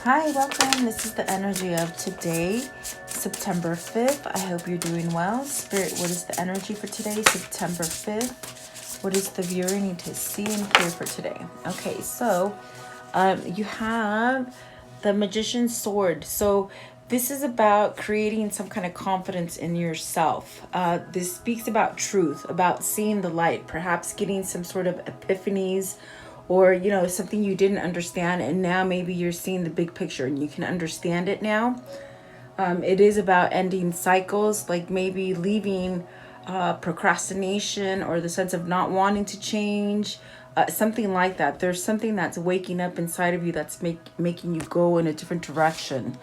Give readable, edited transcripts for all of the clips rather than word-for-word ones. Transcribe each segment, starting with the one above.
Hi, welcome. This is the energy of today, September 5th. I hope you're doing well. Spirit, what is the energy for today, September 5th? What does the viewer need to see and hear for today? Okay, so you have the Magician's Sword. So this is about creating some kind of confidence in yourself. This speaks about truth, about seeing the light, perhaps getting some sort of epiphanies, or something you didn't understand, and now maybe you're seeing the big picture and you can understand it now. It is about ending cycles, like maybe leaving procrastination or the sense of not wanting to change, something like that. There's something that's waking up inside of you that's making you go in a different direction.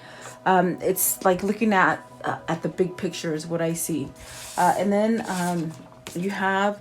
It's like looking at the big picture is what I see. And then you have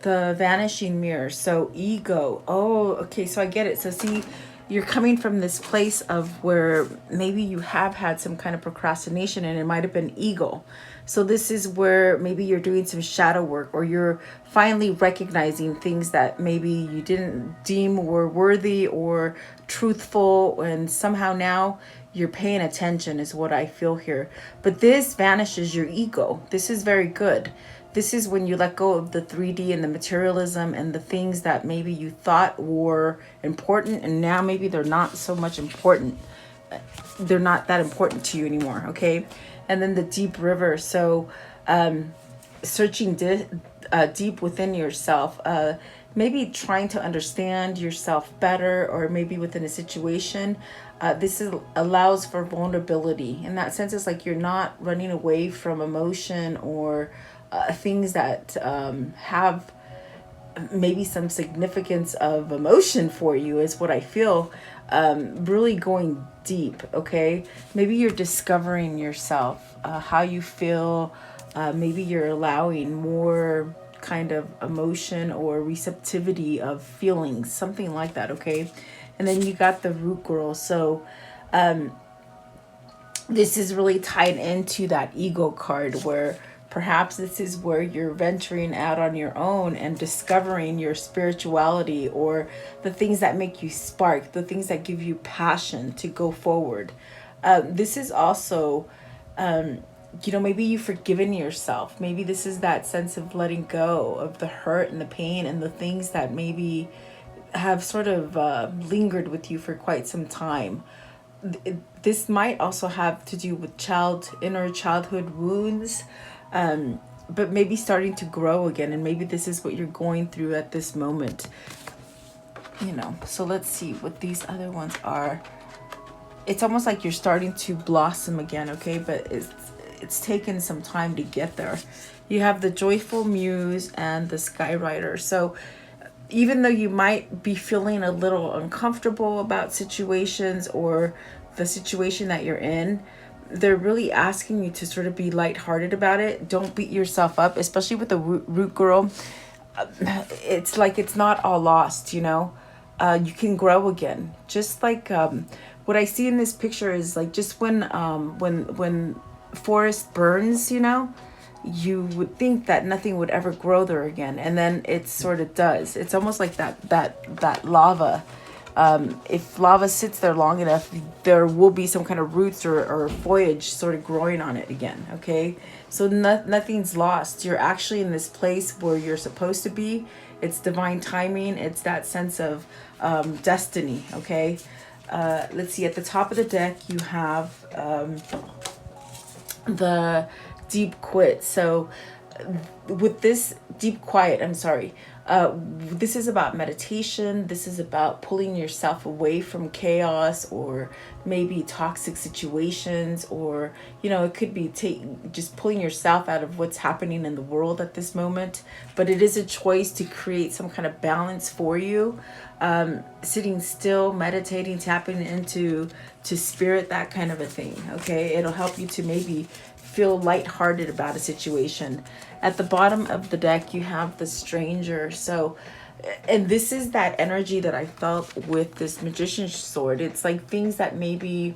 the vanishing mirror. So ego. Oh, okay. So I get it. So see, you're coming from this place of where maybe you have had some kind of procrastination and it might have been ego. So this is where maybe you're doing some shadow work, or you're finally recognizing things that maybe you didn't deem were worthy or truthful, and somehow now you're paying attention is what I feel here. But this vanishes your ego. This is very good. This is when you let go of the 3D and the materialism and the things that maybe you thought were important, and now maybe they're not so much important. They're not that important to you anymore, okay? And then the deep river. So searching deep within yourself, maybe trying to understand yourself better, or maybe within a situation. Allows for vulnerability. In that sense, it's like you're not running away from emotion or things that have maybe some significance of emotion for you, is what I feel. Really going deep, okay? Maybe you're discovering yourself, how you feel. Maybe you're allowing more kind of emotion or receptivity of feelings, something like that, okay? And then you got the root girl. So this is really tied into that ego card, where perhaps this is where you're venturing out on your own and discovering your spirituality, or the things that make you spark, the things that give you passion to go forward. This is also, maybe you've forgiven yourself. Maybe this is that sense of letting go of the hurt and the pain and the things that maybe have sort of lingered with you for quite some time. This might also have to do with inner childhood wounds, but maybe starting to grow again, and maybe this is what you're going through at this moment. So let's see what these other ones are. It's almost like you're starting to blossom again, okay? But it's taken some time to get there. You have the joyful muse and the skywriter. So even though you might be feeling a little uncomfortable about situations or the situation that you're in, they're really asking you to sort of be lighthearted about it. Don't beat yourself up, especially with the root girl. It's like it's not all lost, you can grow again. Just like what I see in this picture is like just when forest burns, you would think that nothing would ever grow there again, and then it sort of does. It's almost like that lava. If lava sits there long enough, there will be some kind of roots or foliage sort of growing on it again, okay? So nothing's lost. You're actually in this place where you're supposed to be. It's divine timing. It's that sense of destiny, okay? Let's see, at the top of the deck, you have the deep quit. So with this deep quiet, this is about meditation. This is about pulling yourself away from chaos, or maybe toxic situations, or it could be just pulling yourself out of what's happening in the world at this moment. But it is a choice to create some kind of balance for you. Sitting still, meditating, tapping into spirit, that kind of a thing, okay? It'll help you to maybe feel lighthearted about a situation. At the bottom of the deck, you have the stranger. So, and this is that energy that I felt with this Magician's Sword. It's like things that maybe,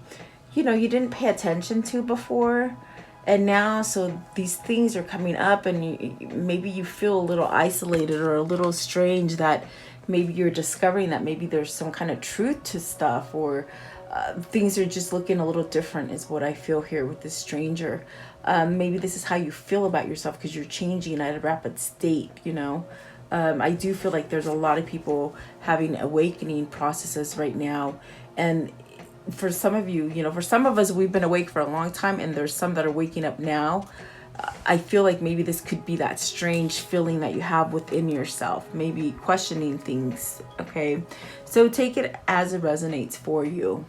you didn't pay attention to before. And now, so these things are coming up, and maybe you feel a little isolated or a little strange that maybe you're discovering that maybe there's some kind of truth to stuff, or things are just looking a little different is what I feel here with this stranger. Maybe this is how you feel about yourself because you're changing at a rapid state, you know. I do feel like there's a lot of people having awakening processes right now. And for some of you, you know, for some of us, we've been awake for a long time, and there's some that are waking up now. I feel like maybe this could be that strange feeling that you have within yourself, maybe questioning things, okay? So take it as it resonates for you.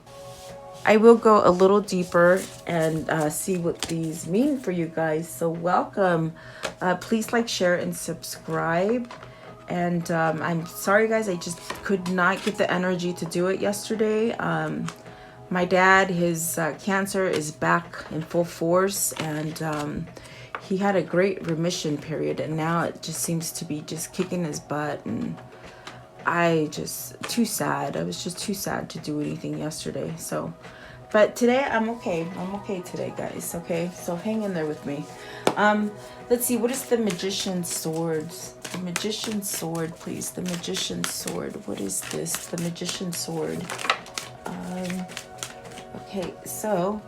I will go a little deeper and see what these mean for you guys. So welcome. Please like, share, and subscribe. And I'm sorry, guys, I just could not get the energy to do it yesterday. My dad, his cancer is back in full force, and he had a great remission period, and now it just seems to be just kicking his butt, and too sad. I was just too sad to do anything yesterday. So, but today I'm okay. I'm okay today, guys. Okay, so hang in there with me. Let's see, what is the Magician's Swords? The Magician's Sword, please. The Magician's Sword. What is this? The Magician's Sword. Okay, so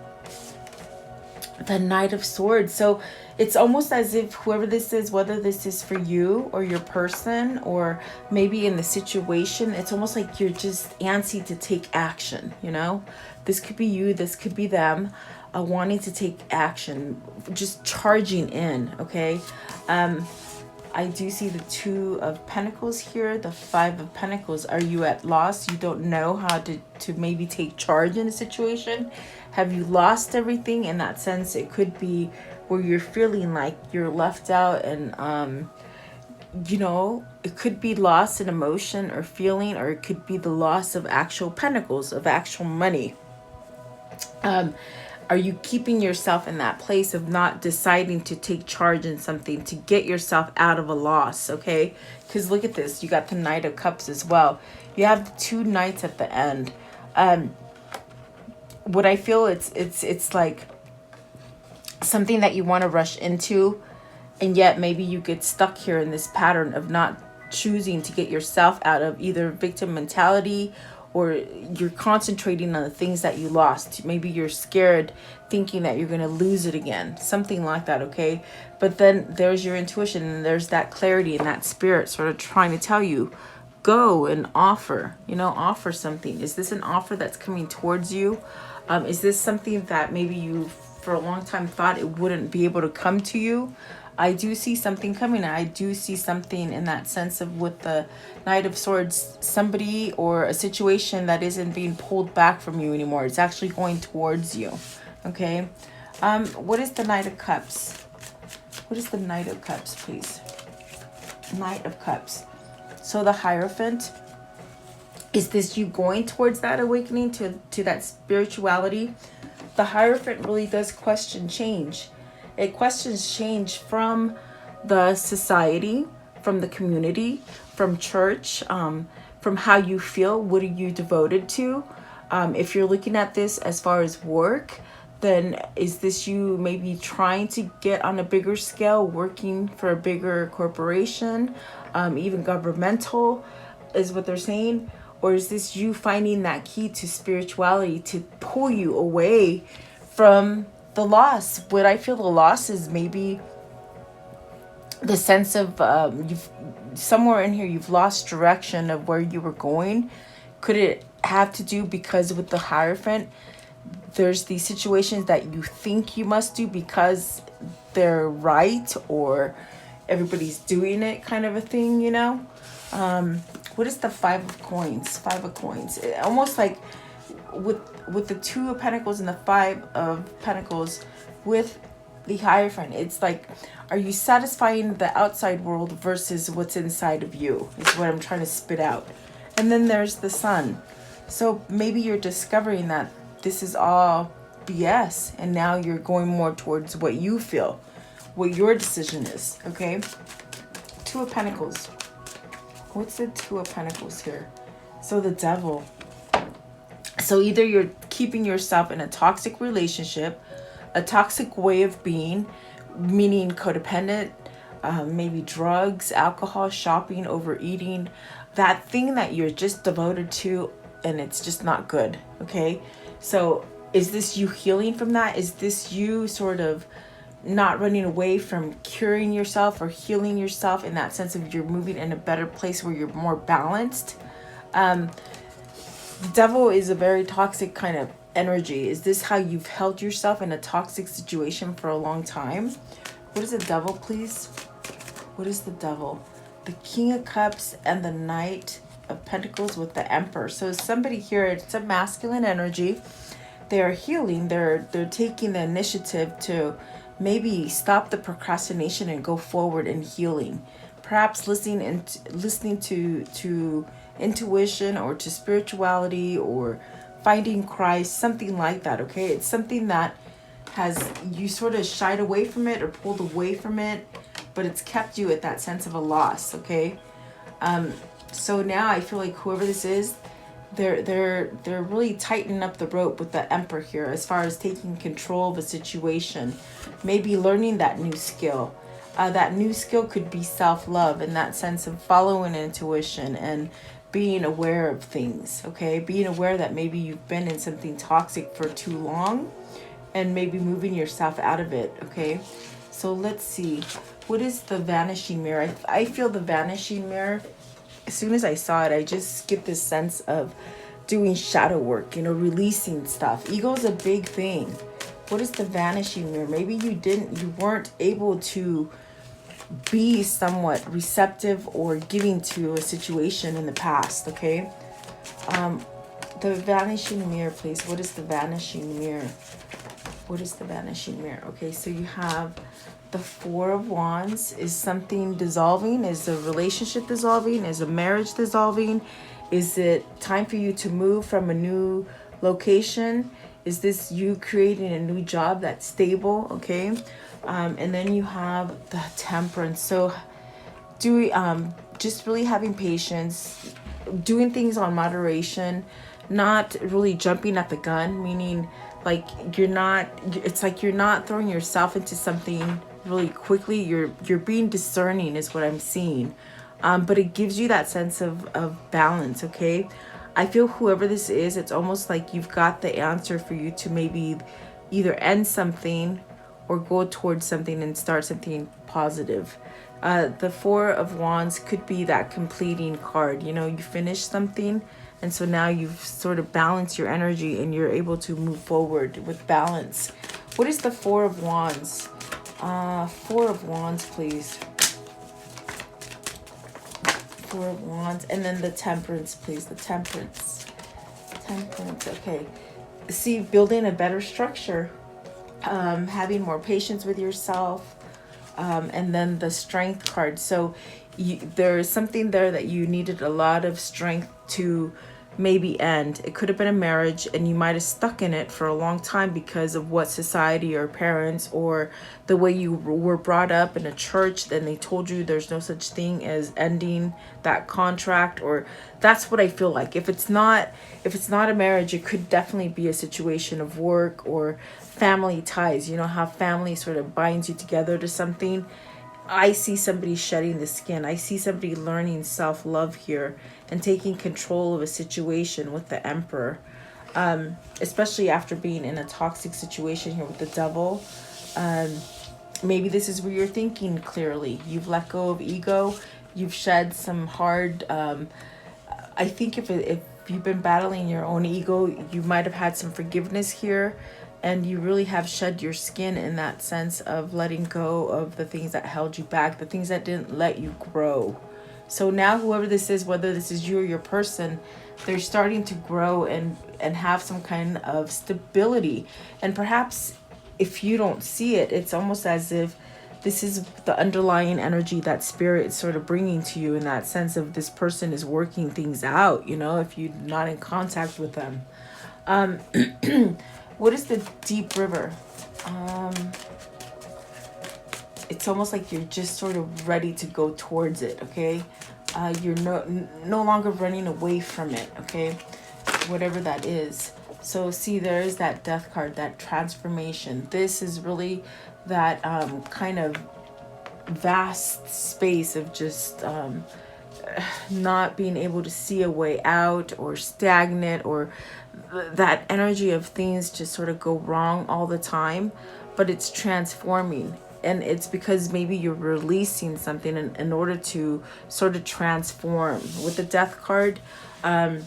the Knight of Swords. So it's almost as if whoever this is, whether this is for you or your person, or maybe in the situation, it's almost like you're just antsy to take action, you know? This could be you, this could be them, wanting to take action, just charging in, okay? I do see the Two of Pentacles here, the Five of Pentacles. Are you at loss? You don't know how to maybe take charge in a situation? Have you lost everything? In that sense, it could be where you're feeling like you're left out, and you know, it could be loss in emotion or feeling, or it could be the loss of actual pentacles, of actual money. Are you keeping yourself in that place of not deciding to take charge in something to get yourself out of a loss, okay? Because look at this. You got the Knight of Cups as well. You have the two knights at the end. What I feel, it's like something that you want to rush into, and yet maybe you get stuck here in this pattern of not choosing to get yourself out of either victim mentality, or you're concentrating on the things that you lost. Maybe you're scared, thinking that you're going to lose it again. Something like that, okay? But then there's your intuition, and there's that clarity and that spirit sort of trying to tell you, go and offer, you know, offer something. Is this an offer that's coming towards you? Is this something that maybe you, for a long time, thought it wouldn't be able to come to you? I do see something coming. I do see something in that sense of, with the Knight of Swords, somebody or a situation that isn't being pulled back from you anymore. It's actually going towards you. Okay. What is the Knight of Cups? What is the Knight of Cups, please? Knight of Cups. So the Hierophant. Is this you going towards that awakening, to that spirituality? The Hierophant really does question change. It questions change from the society, from the community, from church, from how you feel. What are you devoted to? If you're looking at this as far as work, then is this you maybe trying to get on a bigger scale, working for a bigger corporation, even governmental is what they're saying? Or is this you finding that key to spirituality to pull you away from the loss? What I feel the loss is maybe the sense of you've somewhere in here you've lost direction of where you were going. Could it have to do because with the Hierophant, there's these situations that you think you must do because they're right, or everybody's doing it, kind of a thing, you know? What is the Five of Coins? Five of Coins. Almost like with the Two of Pentacles and the Five of Pentacles with the Hierophant, it's like, are you satisfying the outside world versus what's inside of you, is what I'm trying to spit out. And then there's the Sun. So maybe you're discovering that this is all BS, and now you're going more towards what you feel, what your decision is, okay? Two of Pentacles. What's the Two of Pentacles here? So the Devil. So either you're keeping yourself in a toxic relationship, a toxic way of being, meaning codependent, maybe drugs, alcohol, shopping, overeating, that thing that you're just devoted to, and it's just not good. Okay, so is this you healing from that? Is this you sort of not running away from curing yourself or healing yourself, in that sense of you're moving in a better place where you're more balanced? The devil is a very toxic kind of energy. Is this how you've held yourself in a toxic situation for a long time? What is the devil, please? What is the devil? The King of Cups and the Knight of Pentacles with the Emperor. So somebody here, it's a masculine energy. They're healing. They're taking the initiative to maybe stop the procrastination and go forward in healing. Perhaps listening to intuition or to spirituality or finding Christ, something like that. Okay, it's something that has you sort of shied away from it or pulled away from it, but it's kept you at that sense of a loss. Okay, so now I feel like whoever this is, they're really tightening up the rope with the Emperor here, as far as taking control of a situation, maybe learning that new skill. That new skill could be self-love, in that sense of following intuition and being aware of things. Okay, being aware that maybe you've been in something toxic for too long, and maybe moving yourself out of it. Okay, so let's see, what is the Vanishing Mirror? I feel the Vanishing Mirror, as soon as I saw it, I just get this sense of doing shadow work, releasing stuff. Ego is a big thing. What is the Vanishing Mirror? Maybe you weren't able to be somewhat receptive or giving to a situation in the past. Okay, the Vanishing Mirror, please. What is the Vanishing Mirror? What is the Vanishing Mirror? Okay, so you have the Four of Wands. Is something dissolving? Is a relationship dissolving? Is a marriage dissolving? Is it time for you to move from a new location? Is this you creating a new job that's stable? Okay, and then you have the Temperance. So just really having patience, doing things on moderation, not really jumping at the gun, meaning like it's like you're not throwing yourself into something really quickly. You're being discerning is what I'm seeing. But it gives you that sense of balance. Okay, I feel whoever this is, it's almost like you've got the answer for you to maybe either end something or go towards something and start something positive. The Four of Wands could be that completing card. You finish something, and so now you've sort of balanced your energy and you're able to move forward with balance. What is the Four of Wands? Four of Wands, please. Four of Wands. And then the Temperance, please. The Temperance. Temperance, okay. See, building a better structure. Having more patience with yourself. And then the Strength card. So there is something there that you needed a lot of strength to maybe end. It could have been a marriage, and you might have stuck in it for a long time because of what society or parents or the way you were brought up in a church. Then they told you there's no such thing as ending that contract, or that's what I feel like. If it's not a marriage, it could definitely be a situation of work or family ties. How family sort of binds you together to something. I see somebody shedding the skin. I see somebody learning self-love here and taking control of a situation with the Emperor. Especially after being in a toxic situation here with the Devil. Maybe this is where you're thinking clearly. You've let go of ego. You've shed some hard... I think if you've been battling your own ego, you might have had some forgiveness here. And you really have shed your skin in that sense of letting go of the things that held you back, the things that didn't let you grow. So now whoever this is, whether this is you or your person, they're starting to grow and have some kind of stability. And perhaps if you don't see it, it's almost as if this is the underlying energy that spirit is sort of bringing to you, in that sense of this person is working things out, if you're not in contact with them. What is the Deep River? It's almost like you're just sort of ready to go towards it, okay? You're no longer running away from it, okay? Whatever that is. So see, there is that Death card, that transformation. This is really that kind of vast space of just not being able to see a way out, or stagnant, or that energy of things just sort of go wrong all the time, but it's transforming. And it's because maybe you're releasing something in order to sort of transform. With the Death card, I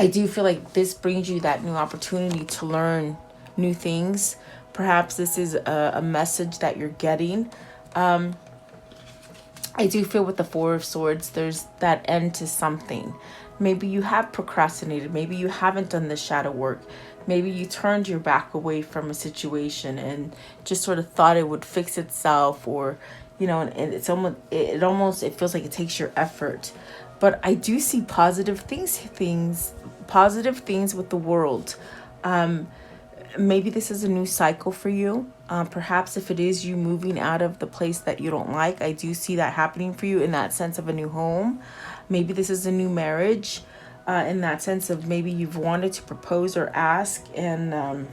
do feel like this brings you that new opportunity to learn new things. Perhaps this is a message that you're getting. I do feel with the Four of Swords, there's that end to something. Maybe you have procrastinated. Maybe you haven't done the shadow work. Maybe you turned your back away from a situation and just sort of thought it would fix itself, or, you know, and it's almost, it feels like it takes your effort. But I do see positive positive things with the world. Maybe this is a new cycle for you. Perhaps if it is you moving out of the place that you don't like, I do see that happening for you in that sense of a new home. Maybe this is a new marriage, in that sense of maybe you've wanted to propose or ask, and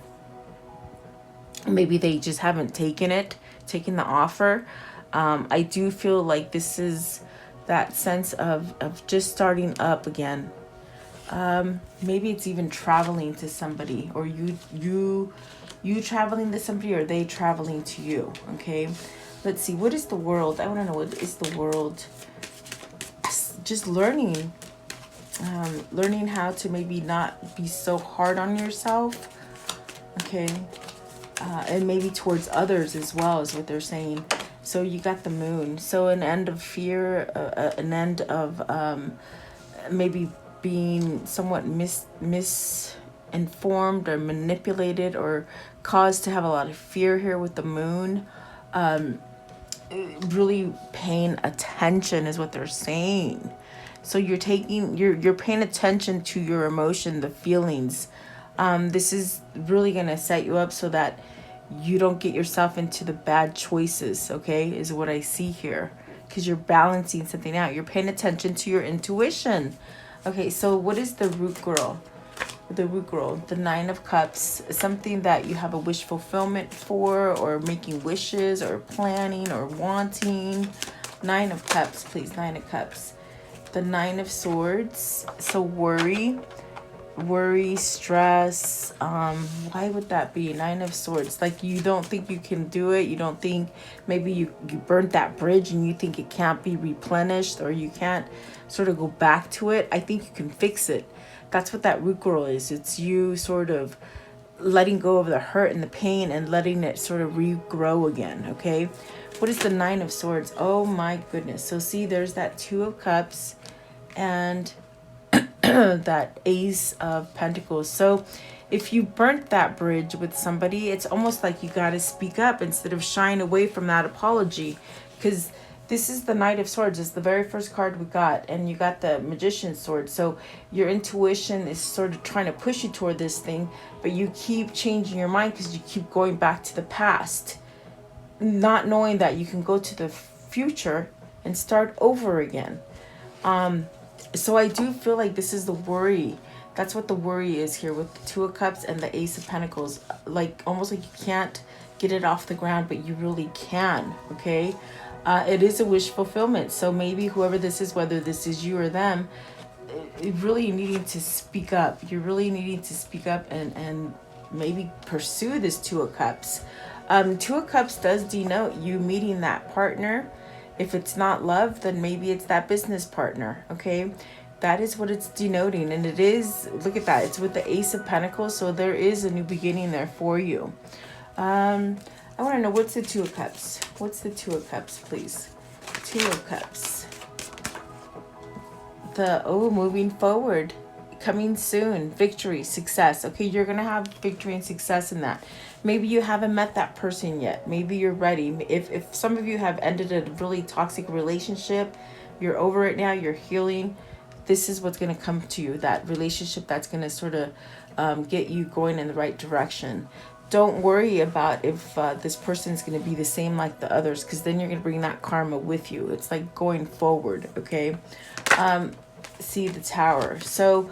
maybe they just haven't taken the offer. I do feel like this is that sense of just starting up again. Maybe it's even traveling to somebody, or you traveling to somebody, or they traveling to you. Okay, let's see, what is the world? I want to know, what is the world? Just learning how to maybe not be so hard on yourself. Okay, and maybe towards others as well, is what they're saying. So you got the Moon, so an end of fear, an end of maybe being somewhat misinformed or manipulated, or caused to have a lot of fear here with the Moon. Really paying attention is what they're saying. So you're paying attention to your emotion, the feelings. This is really going to set you up so that you don't get yourself into the bad choices, okay, is what I see here. Because you're balancing something out. You're paying attention to your intuition. Okay, so what is the root girl? The root girl, the Nine of Cups, something that you have a wish fulfillment for, or making wishes, or planning, or wanting. Nine of Cups, please, Nine of Cups. The Nine of Swords, so worry, stress. Why would that be? Nine of Swords, like you don't think you can do it. You don't think, maybe you burnt that bridge and you think it can't be replenished, or you can't sort of go back to it. I think you can fix it. That's what that root girl is. It's you sort of letting go of the hurt and the pain and letting it sort of regrow again. Okay, what is the Nine of Swords? Oh my goodness. So see, there's that Two of Cups and that Ace of Pentacles. So if you burnt that bridge with somebody, it's almost like you got to speak up instead of shying away from that apology, because this is the Knight of Swords. It's the very first card we got, and you got the Magician's Sword. So your intuition is sort of trying to push you toward this thing, but you keep changing your mind because you keep going back to the past, not knowing that you can go to the future and start over again. So I do feel like this is the worry. That's what the worry is here with the Two of Cups and the Ace of Pentacles. Like almost like you can't get it off the ground, but you really can. Okay. It is a wish fulfillment. So maybe whoever this is, whether this is you or them, really needing to speak up. You're really needing to speak up and maybe pursue this Two of Cups. Two of Cups does denote you meeting that partner. If it's not love, then maybe it's that business partner. Okay, that is what it's denoting. And it is, look at that, it's with the Ace of Pentacles. So there is a new beginning there for you. I want to know, what's the Two of Cups? What's the Two of Cups, please? Two of Cups. Moving forward, coming soon, victory, success. Okay, you're going to have victory and success in that. Maybe you haven't met that person yet. Maybe you're ready. If some of you have ended a really toxic relationship, you're over it now, you're healing, this is what's going to come to you, that relationship that's going to sort of get you going in the right direction. Don't worry about if this person's going to be the same like the others, because then you're going to bring that karma with you. It's like going forward, okay? See the Tower. So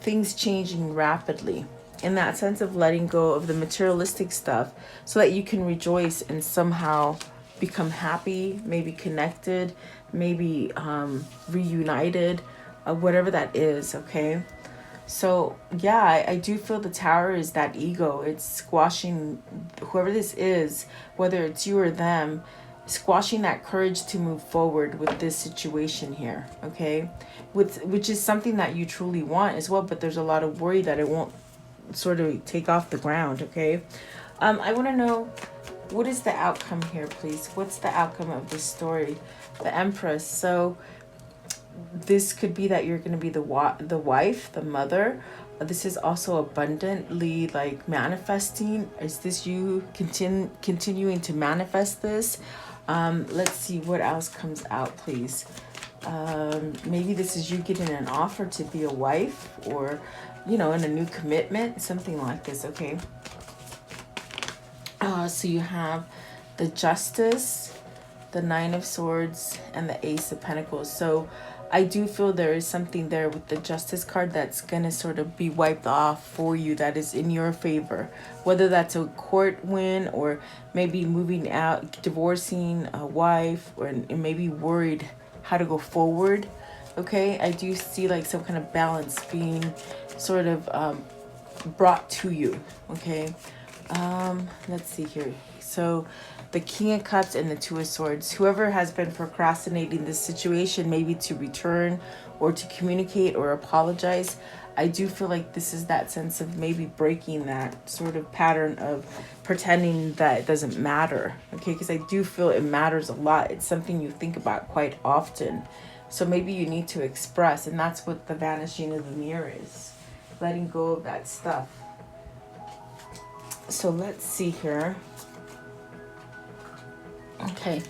things changing rapidly in that sense of letting go of the materialistic stuff so that you can rejoice and somehow become happy, maybe connected, maybe reunited, whatever that is, okay? So yeah, I do feel the Tower is that ego. It's squashing whoever this is, whether it's you or them, squashing that courage to move forward with this situation here, okay? Which is something that you truly want as well, but there's a lot of worry that it won't sort of take off the ground, okay? I want to know, what is the outcome here, please? What's the outcome of this story? The Empress. So this could be that you're going to be the wife, the mother. This is also abundantly like manifesting. Is this you continuing to manifest this? Let's see what else comes out, please. Maybe this is you getting an offer to be a wife, or, you know, in a new commitment, something like this, okay? So you have the Justice, the Nine of Swords, and the Ace of Pentacles. So I do feel there is something there with the Justice card that's going to sort of be wiped off for you, that is in your favor. Whether that's a court win, or maybe moving out, divorcing a wife, or maybe worried how to go forward. Okay, I do see like some kind of balance being sort of brought to you. Okay, let's see here. So the King of Cups and the Two of Swords. Whoever has been procrastinating this situation, maybe to return or to communicate or apologize, I do feel like this is that sense of maybe breaking that sort of pattern of pretending that it doesn't matter. Okay, because I do feel it matters a lot. It's something you think about quite often. So maybe you need to express, and that's what the vanishing of the mirror is. Letting go of that stuff. So let's see here. Okay,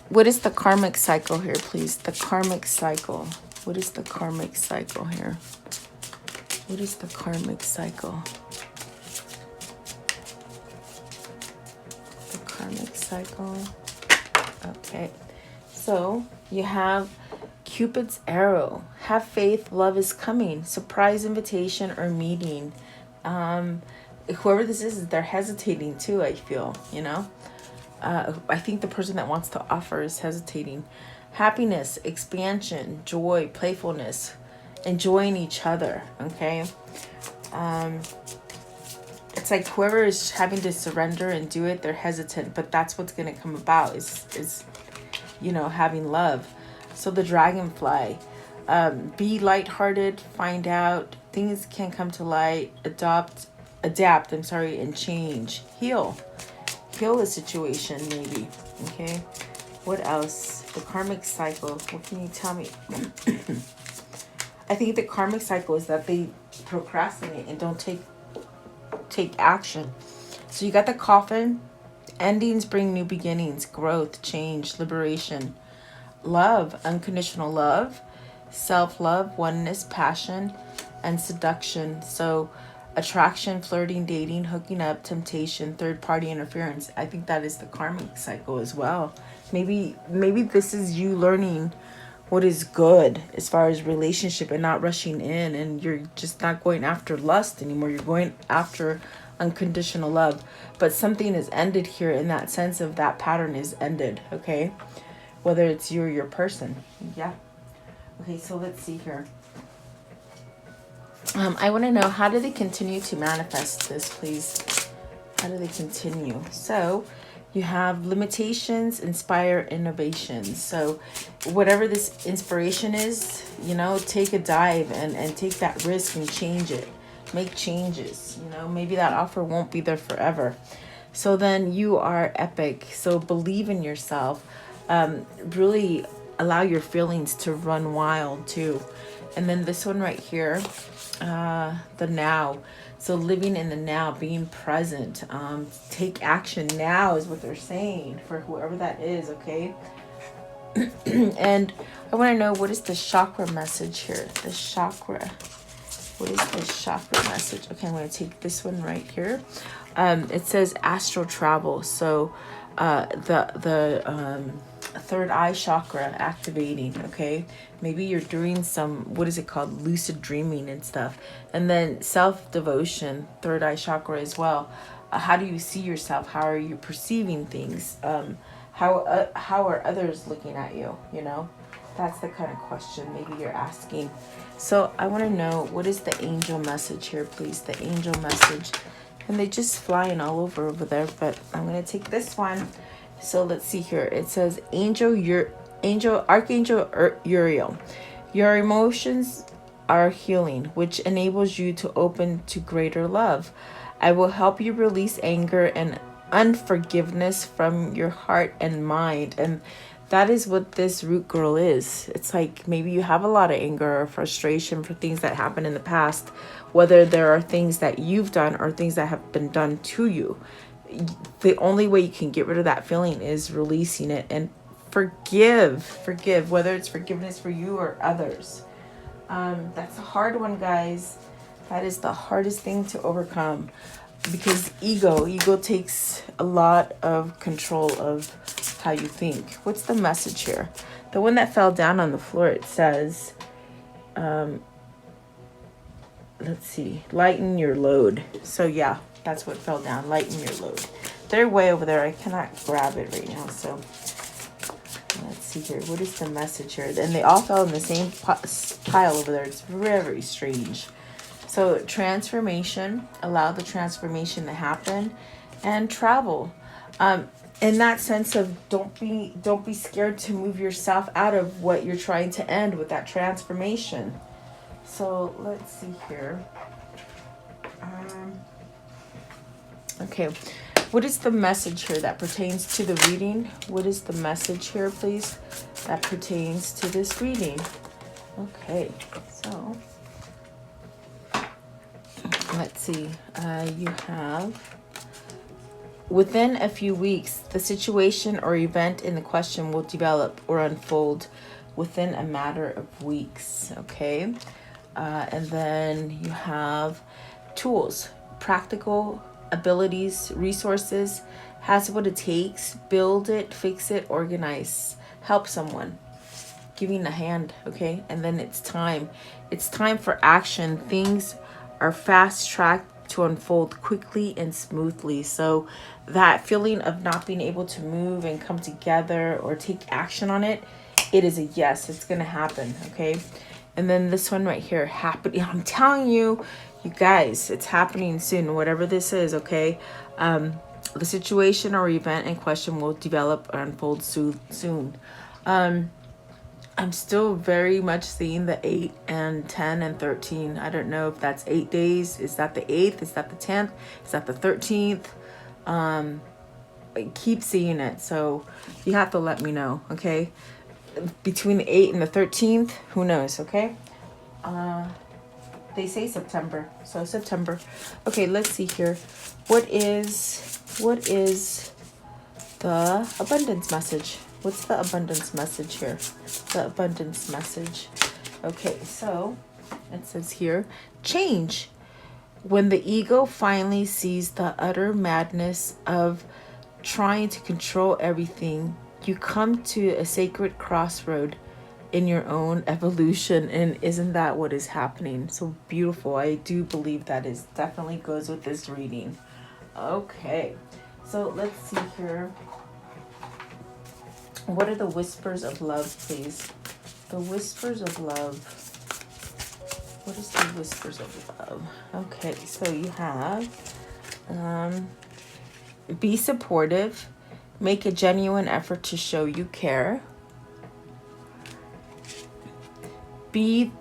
what is the karmic cycle here, please? The karmic cycle. What is the karmic cycle here? What is the karmic cycle? The karmic cycle. Okay, so you have Cupid's arrow. Have faith, love is coming. Surprise invitation or meeting. Whoever this is, they're hesitating too, I feel, you know? I think the person that wants to offer is hesitating. Happiness, expansion, joy, playfulness, enjoying each other, okay? It's like whoever is having to surrender and do it, they're hesitant, but that's what's going to come about is, you know, having love. So the dragonfly, be lighthearted, find out, things can come to light, adapt, and change, heal the situation, maybe. Okay, what else? The karmic cycle. What can you tell me? I think the karmic cycle is that they procrastinate and don't take action. So you got the Coffin. Endings bring new beginnings, growth, change, liberation. Love, unconditional love, self-love, oneness, passion, and seduction. So attraction, flirting, dating, hooking up, temptation, third-party interference. I think that is the karmic cycle as well. Maybe this is you learning what is good as far as relationship and not rushing in, and you're just not going after lust anymore. You're going after unconditional love. But something is ended here in that sense of that pattern is ended, okay? Whether it's you or your person. Yeah. Okay, so let's see here. I want to know, how do they continue to manifest this, please? How do they continue? So you have limitations, inspire innovations. So whatever this inspiration is, you know, take a dive and take that risk and change it. Make changes. You know, maybe that offer won't be there forever. So then you are epic. So believe in yourself. Really allow your feelings to run wild too. And then this one right here, the now. So living in the now, being present, take action now is what they're saying for whoever that is, okay? And I want to know, what is the chakra message here? The chakra. What is the chakra message? Okay, I'm going to take this one right here. It says astral travel. So the third eye chakra activating, okay? Maybe you're doing some, what is it called, lucid dreaming and stuff. And then self-devotion, third eye chakra as well. How do you see yourself? How are you perceiving things? how are others looking at you, you know? That's the kind of question maybe you're asking. So I want to know, what is the angel message here, please? The angel message. And they just flying all over there, but I'm going to take this one. So let's see here. It says, Archangel Uriel. Your emotions are healing, which enables you to open to greater love. I will help you release anger and unforgiveness from your heart and mind. And that is what this root girl is. It's like maybe you have a lot of anger or frustration for things that happened in the past, whether there are things that you've done or things that have been done to you. The only way you can get rid of that feeling is releasing it and forgive, whether it's forgiveness for you or others. That's a hard one, guys. That is the hardest thing to overcome, because ego takes a lot of control of how you think. What's the message here? The one that fell down on the floor, it says, let's see, lighten your load. So yeah, that's what fell down, lighten your load. They're way over there. I cannot grab it right now. So let's see here. What is the message here? And they all fell in the same pile over there. It's very, very strange. So transformation, allow the transformation to happen, and travel. In that sense of don't be scared to move yourself out of what you're trying to end with that transformation. So let's see here. Okay, what is the message here that pertains to the reading? What is the message here, please, that pertains to this reading? Okay, so let's see. You have, within a few weeks, the situation or event in the question will develop or unfold within a matter of weeks. Okay, and then you have tools, practical abilities, resources, has what it takes, build it, fix it, organize, help someone, giving a hand. Okay, and then it's time for action. Things are fast tracked to unfold quickly and smoothly. So that feeling of not being able to move and come together or take action on it, it is a yes, it's gonna happen. Okay, and then this one right here, happening. I'm telling you, you guys, it's happening soon, whatever this is. Okay, the situation or event in question will develop or unfold soon. I'm still very much seeing the 8 and 10 and 13. I don't know if that's 8 days. Is that the 8th? Is that the 10th? Is that the 13th? I keep seeing it, so you have to let me know. Okay, between the 8th and the 13th, who knows? Okay. They say September, so September. Okay, let's see here. What is the abundance message? What's the abundance message here? The abundance message. Okay, so it says here, change. When the ego finally sees the utter madness of trying to control everything, you come to a sacred crossroad in your own evolution. And isn't that what is happening? So beautiful. I do believe that is definitely goes with this reading. Okay, so let's see here. What are the whispers of love, please? The whispers of love. What is the whispers of love? Okay, so you have be supportive, make a genuine effort to show you care. Be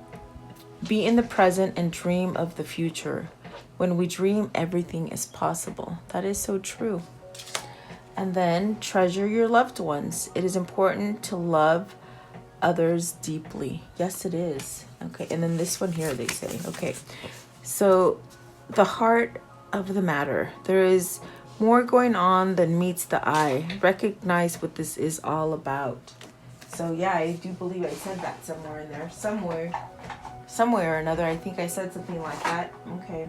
in the present and dream of the future. When we dream, everything is possible. That is so true. And then treasure your loved ones. It is important to love others deeply. Yes, it is. Okay, and then this one here, they say. Okay, so the heart of the matter. There is more going on than meets the eye. Recognize what this is all about. So yeah, I do believe I said that somewhere in there. Somewhere or another. I think I said something like that. Okay.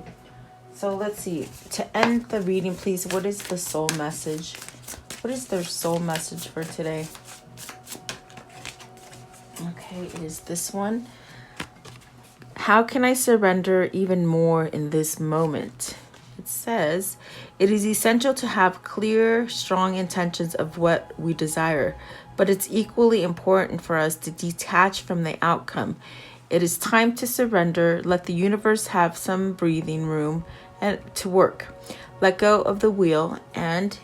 So let's see. To end the reading, please, what is the soul message? What is their soul message for today? Okay, it is this one. How can I surrender even more in this moment? It says, it is essential to have clear, strong intentions of what we desire, but it's equally important for us to detach from the outcome. It is time to surrender, let the universe have some breathing room and to work. Let go of the wheel and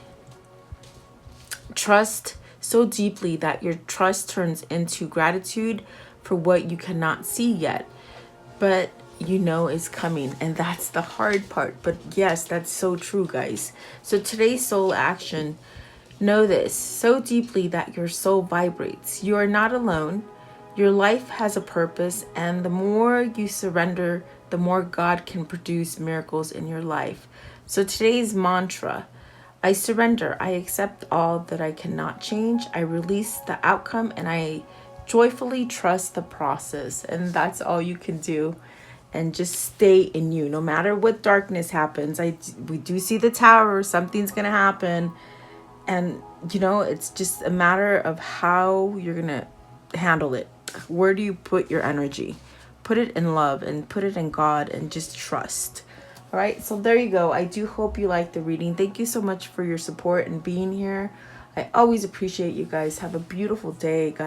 trust so deeply that your trust turns into gratitude for what you cannot see yet, but you know is coming. And that's the hard part. But yes, that's so true, guys. So today's soul action, know this so deeply that your soul vibrates. You are not alone. Your life has a purpose, and the more you surrender, the more God can produce miracles in your life. So today's mantra, I surrender. I accept all that I cannot change. I release the outcome, and I joyfully trust the process. And that's all you can do. And just stay in you. No matter what darkness happens, we do see the tower. Something's going to happen. And, you know, it's just a matter of how you're going to handle it. Where do you put your energy? Put it in love and put it in God and just trust. All right, so there you go. I do hope you liked the reading. Thank you so much for your support and being here. I always appreciate you guys. Have a beautiful day, guys.